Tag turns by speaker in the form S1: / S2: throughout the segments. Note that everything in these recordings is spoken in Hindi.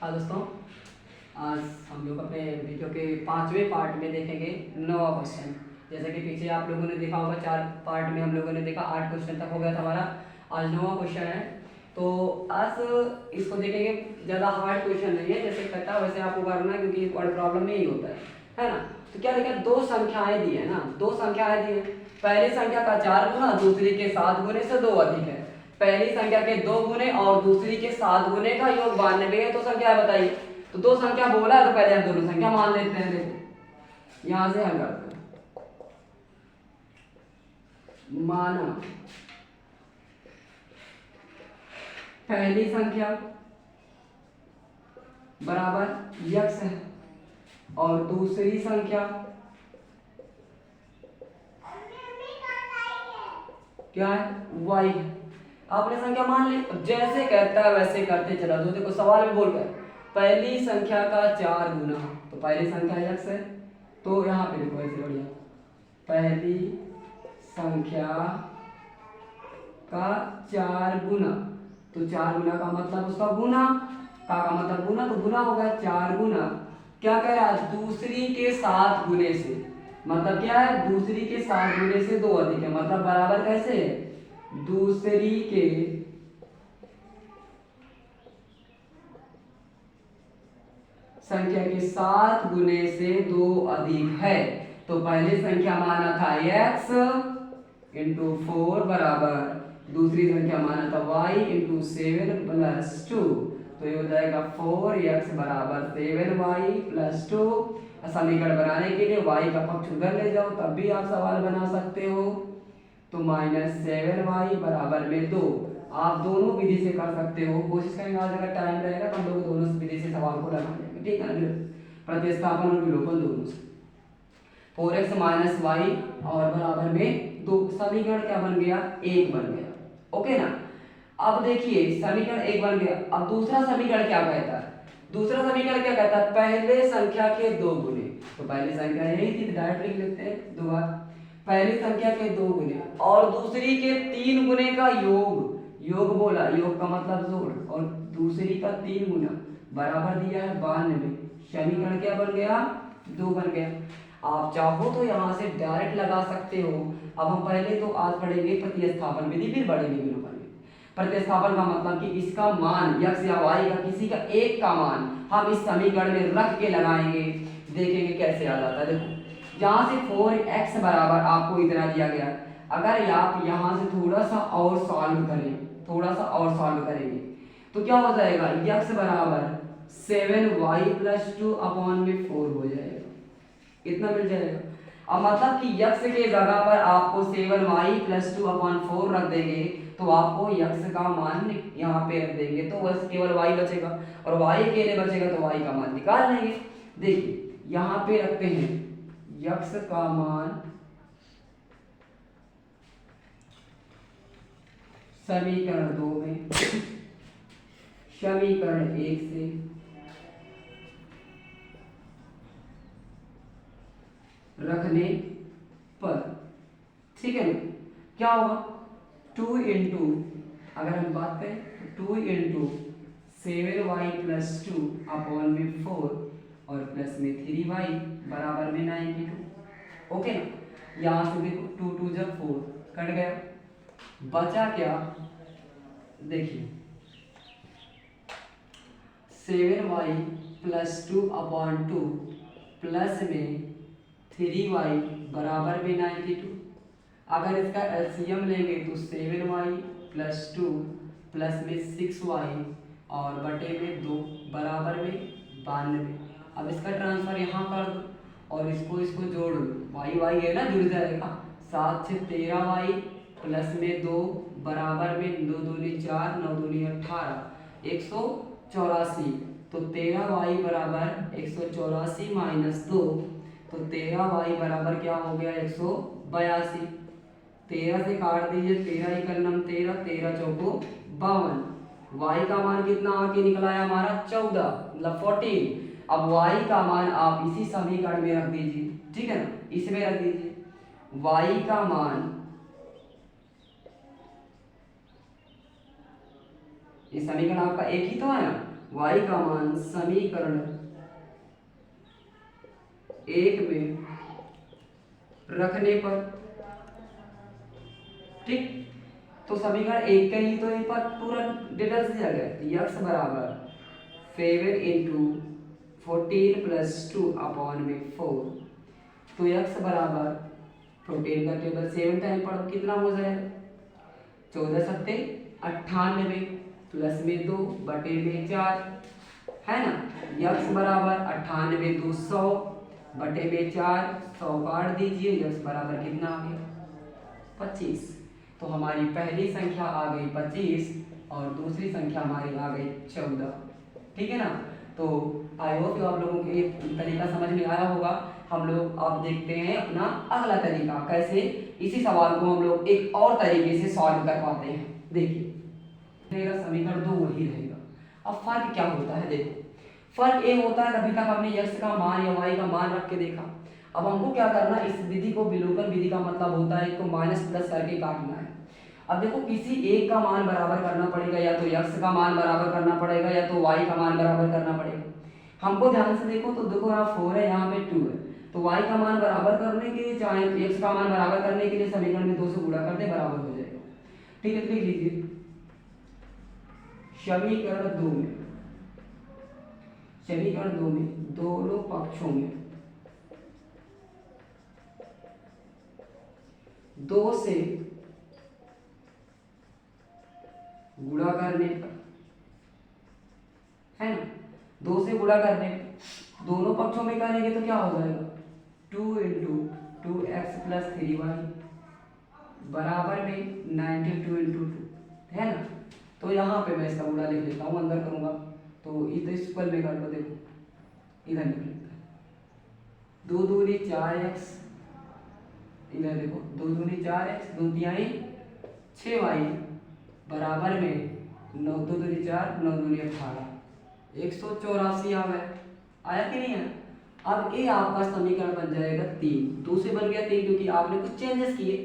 S1: हाँ दोस्तों, आज हम लोग अपने वीडियो के 5वें पार्ट में देखेंगे 9वां क्वेश्चन। जैसे कि पीछे आप लोगों ने देखा होगा, 4 पार्ट में हम लोगों ने देखा, 8 क्वेश्चन तक हो गया था हमारा। आज 9वां क्वेश्चन है, तो आज इसको देखेंगे। ज़्यादा हार्ड क्वेश्चन नहीं है, जैसे करता वैसे आपको करना है, क्योंकि वर्ड प्रॉब्लम में ही होता है ना। तो क्या देखा, दो संख्याएं दी है ना, दो संख्याएं दी है। पहली संख्या का 4 गुना, दूसरी के 7 गुने से 2 अधिक है। पहली संख्या के 2 गुने और दूसरी के 7 गुने का योग 92 है। तो संख्या बताइए। तो दो संख्या बोला है, तो पहले हम दोनों संख्या मान लेते हैं। देखो यहां से हल करते हैं। माना पहली संख्या बराबर यक्स है और दूसरी संख्या क्या है, वाई है। आपने संख्या मान ली, जैसे कहता है वैसे करते चला। तो देखो सवाल में बोल कर पहली संख्या का 4 गुना, तो पहली संख्या यक्स है, तो यहाँ पे देखो ऐसे बढ़िया, पहली संख्या का 4 गुना, तो 4 गुना का मतलब उसका गुना, का मतलब गुना, तो गुना होगा 4 गुना। क्या कह रहा है, दूसरी के 7 गुने से, मतलब क्या है, दूसरी के 7 गुने से 2 अधिक है। मतलब बराबर कैसे है, दूसरी के संख्या के 7 गुने से 2 अधिक है। तो पहली संख्या माना था x इंटू 4 बराबर, दूसरी संख्या माना था y इंटू 7 प्लस 2। तो ये हो जाएगा 4x बराबर 7y प्लस 2। समीकरण बनाने के लिए y का पक्ष उधर ले जाओ, तब भी आप सवाल बना सकते हो। तो -7y बराबर में 2। आप दोनों विधि से कर सकते हो, कोशिश करेंगे आज अगर टाइम रहेगा तो हम लोग दोनों विधि से सवाल को लगाएंगे, ठीक है ना। प्रतिस्थापन और विलोपन दोनों से। 4x माइनस वाई और बराबर में 2। समीकरण क्या बन गया, 1 बन गया। ओके ना। अब देखिए समीकरण 1 बन गया। अब दूसरा समीकरण क्या कहता है, दूसरा समीकरण क्या कहता है, पहले संख्या के 2 गुने। तो पहली संख्या यही थी, डायरेक्ट लिख लेते हैं 2 बार। पहली संख्या के 2 गुने और दूसरी के 3 गुने का योग, योग बोला, योग का मतलब जोड़, और दूसरी का 3 गुना बराबर दिया है 92। समीकरण क्या बन गया, 2 बन गया। आप चाहो तो यहाँ से डायरेक्ट लगा सकते हो। अब हम पहले तो आज पढ़ेंगे प्रतिस्थापन विधि, फिर बढ़ेंगे विलोपन विधि। प्रतिस्थापन का मतलब कि इसका मान x या y का किसी का एक का मान हम इस समीकरण में रख के लगाएंगे, देखेंगे कैसे आ जाता है। देखो यहाँ से 4x बराबर आपको इतना दिया गया, अगर आप यहाँ से थोड़ा सा और सॉल्व करें, थोड़ा सा और सॉल्व करेंगे तो क्या हो जाएगा, x बराबर 7y प्लस 2 अपॉन में 4 हो जाएगा, इतना मिल जाएगा। अब मतलब कि x के जगह पर आपको 7y प्लस 2 अपॉन 4 रख देंगे, तो आपको x का मान यहाँ पे रख देंगे, तो बस केवल y बचेगा, और y अकेले बचेगा तो y का मान निकाल लेंगे। देखिए यहाँ पे रखते हैं x का मान समीकरण 2 में, समीकरण 1 से रखने पर, ठीक है ना, क्या होगा 2 इंटू, अगर हम बात करें तो 2 इंटू 7y प्लस 2 अपॉन में 4 और प्लस में 3y बराबर में 92। ओके ना। यहाँ से देखो 2 2 जब 4 कट गया, बचा क्या, देखिए 7y प्लस 2 अपॉन 2 प्लस में 3y बराबर में 92। अगर इसका एलसीएम लेंगे तो 7y प्लस 2 प्लस में 6y और बटे में 2 बराबर में 92। अब इसका ट्रांसफर यहाँ कर दो और इसको जोड़ दो, y है ना, जुड़ जाएगा। 7 से 13y प्लस में 2 बराबर में 2 दूनी 4, 9 दूनी 18, 184। तो 13y बराबर 184 माइनस 2, तो 13y बराबर क्या हो गया, 182। 13 से काट दीजिए, 13 इकन्नम 13, 13 चौको 52। y का मान कितना आके निकला है हमारा 14, मतलब 14। अब y का मान आप इसी समीकरण में रख दीजिए, ठीक है ना, इसमें रख दीजिए। y का मान, ये समीकरण आपका एक ही तो है ना, y का मान समीकरण 1 में रखने पर, ठीक। तो समीकरण 1 का ही तो एक बार पूरा डिटेल्स दिया गया। x बराबर 7 इंटू 14 प्लस 2 अपॉन में 4। तो x बराबर 14 का टेबल 7 टाइम पढ़ो, कितना हो जाएगा? 14 सत्ते 98 प्लस में 2 बटे में 4, है ना। x बराबर 98 2 100 बटे में 4, 100 काट दीजिए, x बराबर कितना आ गया? 25। तो हमारी पहली संख्या आ गई 25 और दूसरी संख्या हमारी आ गई 14, ठीक है ना। तो आई होप आप लोगों को ये तरीका समझ में आया होगा। हम लोग अब देखते हैं अपना अगला तरीका, कैसे इसी सवाल को हम लोग एक और तरीके से सॉल्व कर पाते हैं। देखिए रहेगा समीकरण 2 वही रहेगा। अब फर्क क्या होता है, देखो फर्क ये होता है अभी तक हमने x का मान या y का मान रख के देखा। अब हमको क्या करना है, इस विधि को विलोपन विधि का मतलब होता है इसको माइनस प्लस करके काटना है। अब देखो किसी एक का मान बराबर करना पड़ेगा, या तो x का मान बराबर करना पड़ेगा या तो y का मान बराबर करना पड़ेगा। हमको ध्यान से देखो तो देखो यहाँ 4 है, यहाँ पे 2 है, तो y का मान बराबर करने के लिए चाहे x का मान बराबर करने के लिए समीकरण में 2 से गुणा कर दे, बराबर हो जाएगा, ठीक है। लिख लीजिए समीकरण 2 में दोनों पक्षों में 2 से गुणा करने पर, है ना, 2 से गुणा करने पर दोनों पक्षों में करेंगे तो क्या हो जाएगा? 2 इंटू 2x प्लस 3y बराबर में 92 इंटू 2, है ना। तो यहाँ पे मैं इसका गुणा लिख लेता हूँ, अंदर करूँगा तो इधर इक्वल में कर लो, देखो इधर लिख लेता है 2 दूनी 4x, इधर देखो 2 दूनी 4x 2 तिहाई 6y बराबर में 9 2 दूनी 4 9 दूनी 18 184 आ गया, आया कि नहीं है। अब ये आपका समीकरण बन जाएगा 3, 2 से बन गया 3 क्योंकि आपने कुछ चेंजेस किए,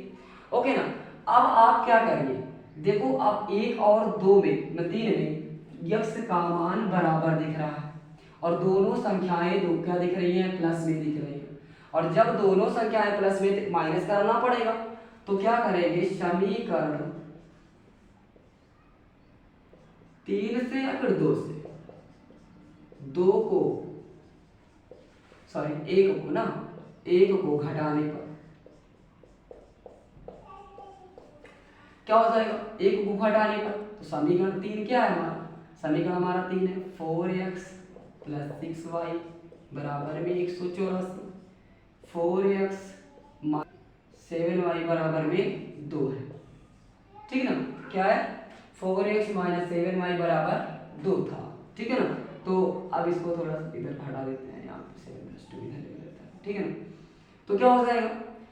S1: ओके ना। अब आप क्या करिए, देखो अब 1 और 2 में 3 में x का मान बराबर दिख रहा है और दोनों संख्याएं दो क्या दिख रही हैं? प्लस में दिख रही है। और जब दोनों संख्याएं प्लस में माइनस करना पड़ेगा तो क्या करेंगे, समीकरण 3 से या फिर 2 से 2 को सॉरी 1 को ना 1 को घटाने पर क्या हो जाएगा? 1 को घटाने पर तो समीकरण 3 क्या है हमारा? समीकरण हमारा 3 है 4x प्लस 6y बराबर में 184, 4x 7y बराबर में 2 है, ठीक है ना। क्या है? 4x माइनस 7y बराबर 2 था, ठीक है ना। तो अब इसको थोड़ा इधर हटा देते हैं, यहाँ पे 7 प्लस 2 इधर ले लेते हैं, ठीक है ना। तो क्या हो जाएगा,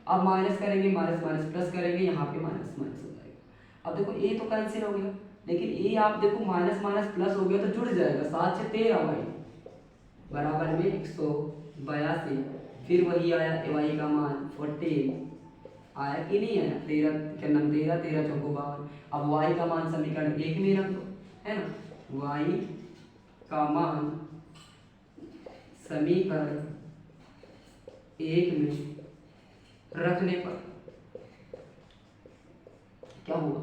S1: अब माइनस करेंगे, माइनस माइनस प्लस करेंगे, यहाँ पे माइनस माइनस हो जाएगा। अब देखो ये तो कैंसिल हो गया, लेकिन ये आप देखो माइनस माइनस प्लस हो गया तो जुड़ जाएगा, 7 से 13y बराबर में 182, फिर वही आया y का मान 14 आया कि नहीं आया, 13 क्या नाम 13 13 चौको 52। अब y का मान समीकरण 1 में रख दो, है ना। y का मान समीकरण 1 में रखने पर क्या होगा,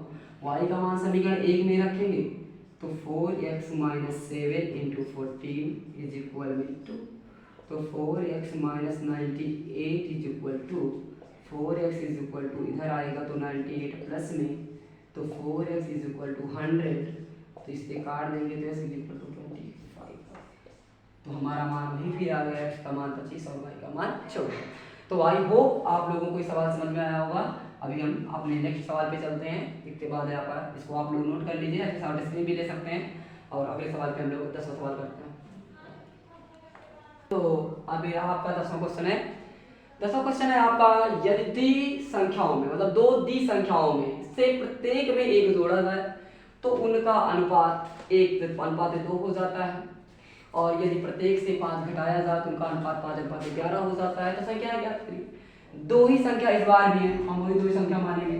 S1: y का मान समीकरण 1 में रखेंगे तो 4x minus 7 into 14 is equal में 2, तो 4x minus 98 is equal to 4x is equal to इधर आएगा तो 98 प्लस में तो 4x इज इक्वल टू 100, तो इससे काट देंगे तो x इज इक्वल टू 25, तो हमारा मान वही फिर आ गया, x का मान 25 और y का मान 14। तो आई होप आप लोगों को ये सवाल समझ में आया होगा। अभी हम अपने नेक्स्ट सवाल पे चलते हैं, इसके बाद है आपका, इसको आप लोग नोट कर लीजिए, ऐसे शॉर्ट स्क्रीन भी ले सकते हैं और अगले सवाल पे हम लोग 10वां सवाल करते हैं। तो अभी आपका 10वां क्वेश्चन है, 10वां क्वेश्चन है आपका, यदि संख्याओं में मतलब 2 दी संख्याओं में से प्रत्येक में 1 जोड़ा जाए तो उनका अनुपात 1:2 हो जाता है, और यदि प्रत्येक से 5 घटाया जाए तो उनका अनुपात 5:11 हो जाता है। तो संख्या ज्ञात करिए। 2 ही संख्या इस बार भी है, हम वही 2 ही संख्या मानेंगे।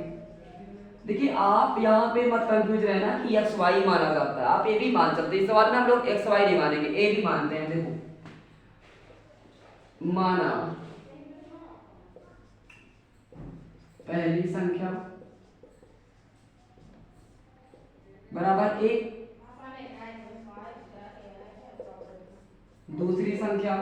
S1: देखिए आप यहाँ पे मत कंफ्यूज रहना कि एक्स वाई माना जाता है, आप ए भी मान सकते हैं। इस सवाल में हम लोग एक्स वाई नहीं मानेंगे, ए भी मानते हैं। देखो माना पहली संख्या बराबर ए, दूसरी संख्या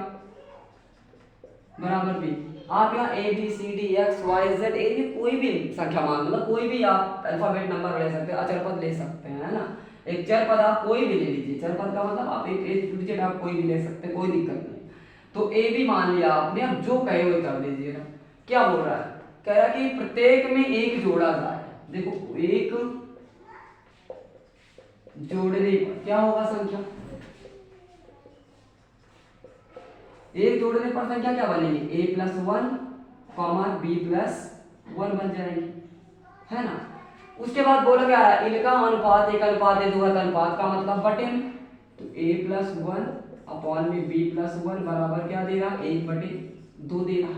S1: बराबर बी। आप यहाँ A B C D X Y Z A भी कोई भी संख्या मान, मतलब कोई भी आप अल्फाबेट नंबर ले सकते हैं, अचर पद ले सकते हैं, है ना। एक चर पद आप कोई भी ले लीजिए, चर पद का मतलब आप एक डिजिट आप कोई भी ले सकते हैं, कोई दिक्कत नहीं। तो ए भी मान लिया आपने, अब जो कहे वो कर दीजिए ना। क्या बोल रहा है, कह रहा है कि प्रत्येक में एक जोड़ा जाए। देखो एक जोड़ने पर क्या होगा संख्या, एक जोड़ने पर संख्या क्या बनेगी, a plus one comma b plus one बन जाएंगे, है ना। उसके बाद बोला क्या है, इनका अनुपात एक अनुपात है, दो अनुपात का मतलब बटे में, तो a प्लस वन अपॉन में b प्लस वन बराबर क्या दे रहा है, एक बटे दो दे रहा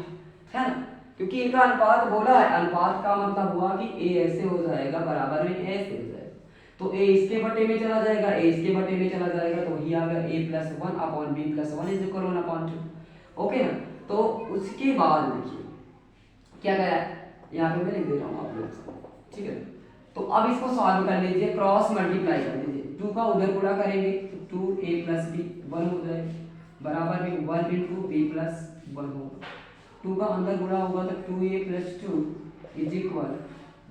S1: है ना। क्योंकि इनका अनुपात बोला है, अनुपात का मतलब हुआ कि a ऐसे हो जाएगा बराबर में ऐसे हो जाएगा, तो a इसके बटे में चला जाएगा, a इसके बटे में चला जाएगा, तो वही आ गया a plus one upon b plus one is equal to one टू। ओके ना। तो उसके बाद देखिए क्या कह रहा है, यहाँ पे मैं लिख दे रहा हूँ आप लोग को, ठीक है। तो अब इसको सॉल्व कर लीजिए, क्रॉस मल्टीप्लाई कर दीजिए, टू का उधर गुणा करेंगे तो two a plus b one हो जाएगा बराबर में one into b plus one होगा, टू का अंदर गुणा होगा तो two a plus two is equal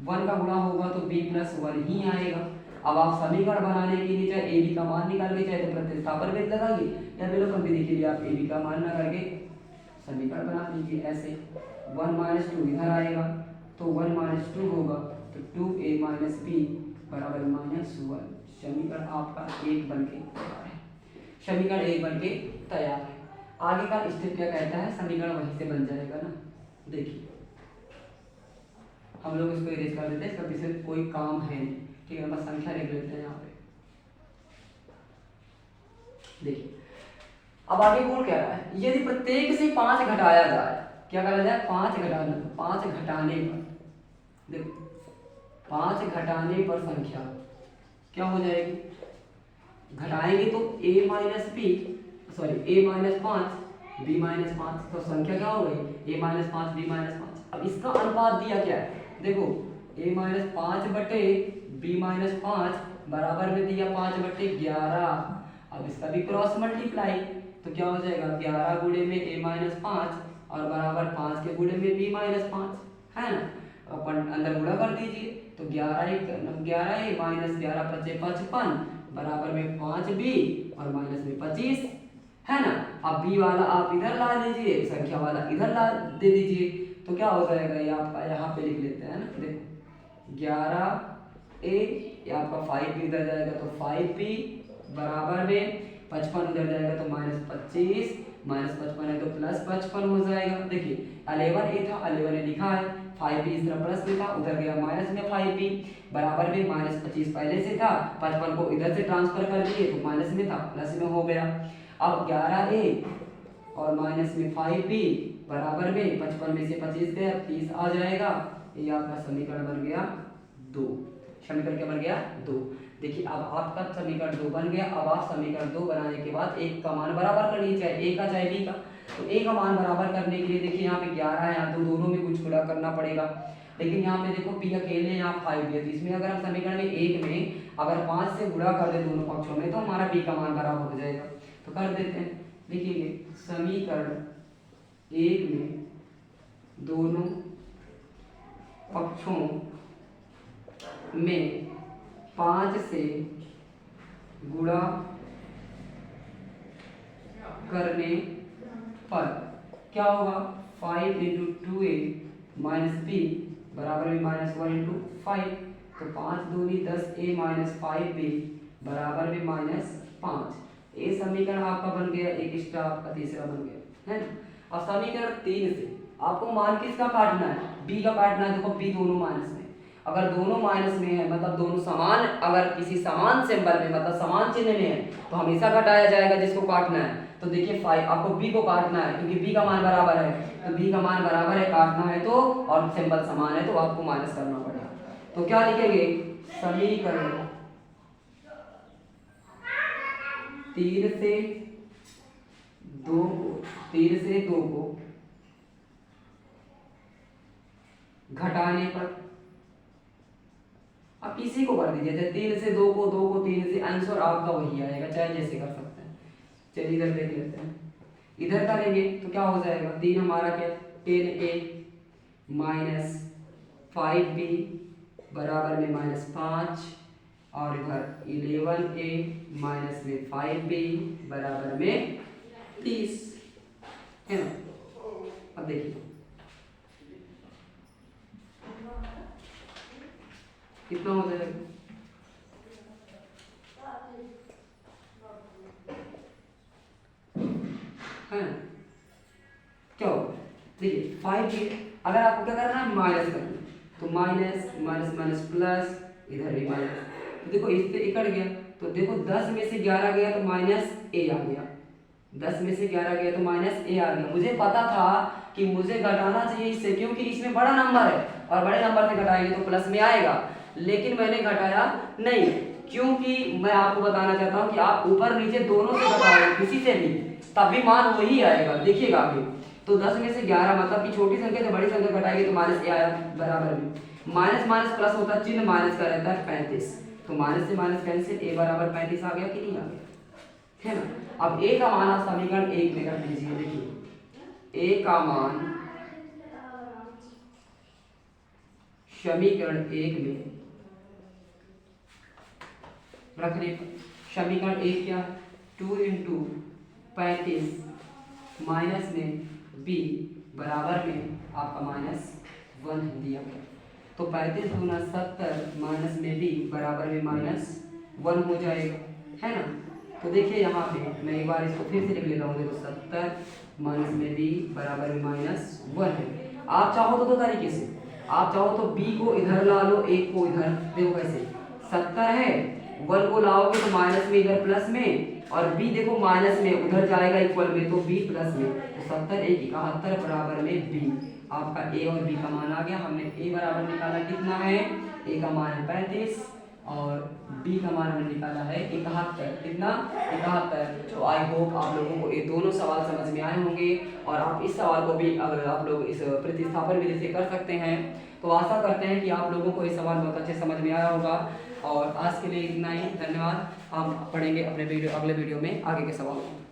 S1: to one गुणा होगा तो बी प्लस वन ही आएगा। अब आप समीकरण बनाने के लिए चाहे ए बी का मान निकाल के चाहे तो प्रतिस्थापन भी लगाइए, या विलोपन विधि के लिए आप ए बी का मान ना करके समीकरण बना लीजिए ऐसे। वन माइनस टू इधर आएगा तो वन माइनस टू होगा तो टू ए माइनस बी बराबर माइनस वन। समीकरण आपका एक बन के तैयार है, समीकरण एक बन के तैयार है। आगे का स्टेप क्या कहता है, समीकरण वहीं से बन जाएगा ना। देखिए हम लोग इसको इरेज कर देते हैं, इसका पीछे कोई काम है नहीं, ठीक है। बस संख्या लिख लेते हैं यहाँ पे। देखिए अब आगे बोल क्या रहा है, यदि प्रत्येक से 5 घटाया जाए, क्या करा जाए, 5 घटाना, 5 घटाने पर देखो 5 घटाने पर संख्या क्या हो जाएगी, घटाएंगे तो a minus b sorry a minus 5 b minus 5, तो संख्या क्या हो गई a माइनस 5 b माइनस 5। अब इसका अनुपात दिया क्या है, देखो a माइनस 5 बटे b माइनस 5 बराबर में दिया 5 बटे 11। अब इसका भी क्रॉस मल्टीप्लाई, तो क्या हो जाएगा 11 गुणे में a माइनस 5 और बराबर 5 के गुणे में b माइनस 5, है ना। अपन अंदर गुणा कर दीजिए तो 11 a माइनस 11 पचे 55 बराबर में 5b और माइनस में 25, है ना। अब b वाला आप इधर ला लीजिए, संख्या वाला इधर ला दे दीजिए, तो क्या हो जाएगा, ये आपका यहाँ पे लिख लेते हैं ना। देखो 11a ये आपका 5b इधर जाएगा तो 5b बराबर में 55 उधर जाएगा तो माइनस 25, माइनस 55 है तो प्लस 55 हो जाएगा। देखिए 11a था, 11a लिखा है, 5b इस तरह प्लस में था, उधर गया माइनस में 5b बराबर में माइनस 25 पहले से था, 55 को इधर से ट्रांसफर कर दिए तो माइनस में था प्लस में हो गया। अब 11a और माइनस में 5b बराबर में 55 में से 25 गया 30 आ जाएगा। ये आपका समीकरण बन गया 2। समीकरण क्या बन गया 2। देखिए अब आपका समीकरण 2 बन गया। अब आप समीकरण 2 बनाने के बाद एक का मान बराबर कर लीजिए, चाहे ए का चाहे बी का। तो ए का मान बराबर करने के लिए देखिए यहाँ पे 11 है, यहाँ तो दोनों में कुछ गुणा करना पड़ेगा, लेकिन यहाँ पे देखो पी अकेले यहाँ 5 है, तो इसमें अगर हम समीकरण में 1 में अगर 5 से गुणा कर दे दोनों पक्षों में तो हमारा बी का मान बराबर हो जाएगा। तो कर देते हैं, देखिए समीकरण 1 में दोनों पक्षों में 5 से गुणा करने पर क्या होगा, 5 इंटू 2a माइनस बी बराबर में माइनस 1 इंटू 5, तो 5 दूनी 10a माइनस 5b बराबर में माइनस 5। ये समीकरण आपका बन गया, एक एक्स्ट्रा आपका तीसरा बन गया, है ना। अब समीकरण 3 से आपको मान किसका काटना है, b का काटना है। देखो b दोनों माइनस में, अगर दोनों माइनस में है मतलब दोनों समान, अगर किसी समान सिंबल में मतलब समान चिन्ह में है तो हमेशा घटाया जाएगा जिसको काटना है। तो देखिए 5 आपको b को काटना है क्योंकि b का मान बराबर है, तो b का मान बराबर है, काटना है तो, और सिंबल समान है तो आपको माइनस करना पड़ेगा। तो क्या लिखेंगे, समीकरण 3 से 2 को घटाने पर, अब इसी को कर दीजिए, 3 से 2 को 3 से, आंसर आपका वही आएगा, चाहे जैसे कर सकते हैं। चलिए इधर देख लेते हैं, इधर करेंगे तो क्या हो जाएगा, 3 हमारा क्या, 10a माइनस 5b बराबर में -5, और इधर 11a माइनस में 5b बराबर में 30 है ना। अब देखिए कितना हो जाएगा, है ना, क्या होगा, देखिए 5b, अगर आपको क्या करना है, माइनस करना है, तो माइनस माइनस माइनस प्लस, इधर भी माइनस, तो देखो इससे इकट गया, तो देखो 10 में से 11 गया तो माइनस a आ गया, 10 में से 11 गया तो माइनस a आ गया। मुझे पता था कि मुझे घटाना चाहिए इससे, क्योंकि इसमें बड़ा नंबर है और बड़े नंबर से घटाएंगे तो प्लस में आएगा, लेकिन मैंने घटाया नहीं, क्योंकि मैं आपको बताना चाहता हूँ कि आप ऊपर नीचे दोनों से घटाओ, किसी से भी, तब भी मान वही आएगा, देखिएगा अभी। तो 10 में से 11 मतलब कि छोटी संख्या से बड़ी संख्या घटाएंगे तो माइनस a आया बराबर में, माइनस माइनस प्लस होता है, चिन्ह माइनस का रहता है 35, तो माइनस से माइनस कैंसिल, a बराबर 35 आ गया कि नहीं आ गया, है ना। अब a का मान आप समीकरण 1 में रख लीजिए, देखिए a का मान समीकरण 1 में रखने पर, समीकरण 1 क्या, 2 इंटू 35 माइनस में b बराबर में आपका -1 दिया गया, तो 35 गुना 70 माइनस में b बराबर में -1 हो जाएगा, है ना। तो देखिए यहाँ पे मैं एक बार इसको फिर से लिख लेता हूँ, देखो 70 माइनस में b बराबर में -1 है। आप चाहो तो 2 तरीके से, आप चाहो तो b को इधर ला लो, 1 को इधर, देखो कैसे, 70 है, 1 को लाओगे तो माइनस में इधर प्लस में, और b देखो माइनस में उधर जाएगा इक्वल में, तो b प्लस में, तो 70 1 71 बराबर में b, आपका a और b का मान आ गया। हमने a बराबर निकाला कितना है, a का मान है 35 और b का मान हमने निकाला है 71, कितना 71। तो आई होप आप लोगों को ये दोनों सवाल समझ में आए होंगे, और आप इस सवाल को भी अगर आप लोग इस प्रतिस्थापन विधि से कर सकते हैं, तो आशा करते हैं कि आप लोगों को ये सवाल बहुत अच्छे समझ में आया होगा। और आज के लिए इतना ही, धन्यवाद। हम पढ़ेंगे अपने अगले वीडियो में आगे के सवालों को।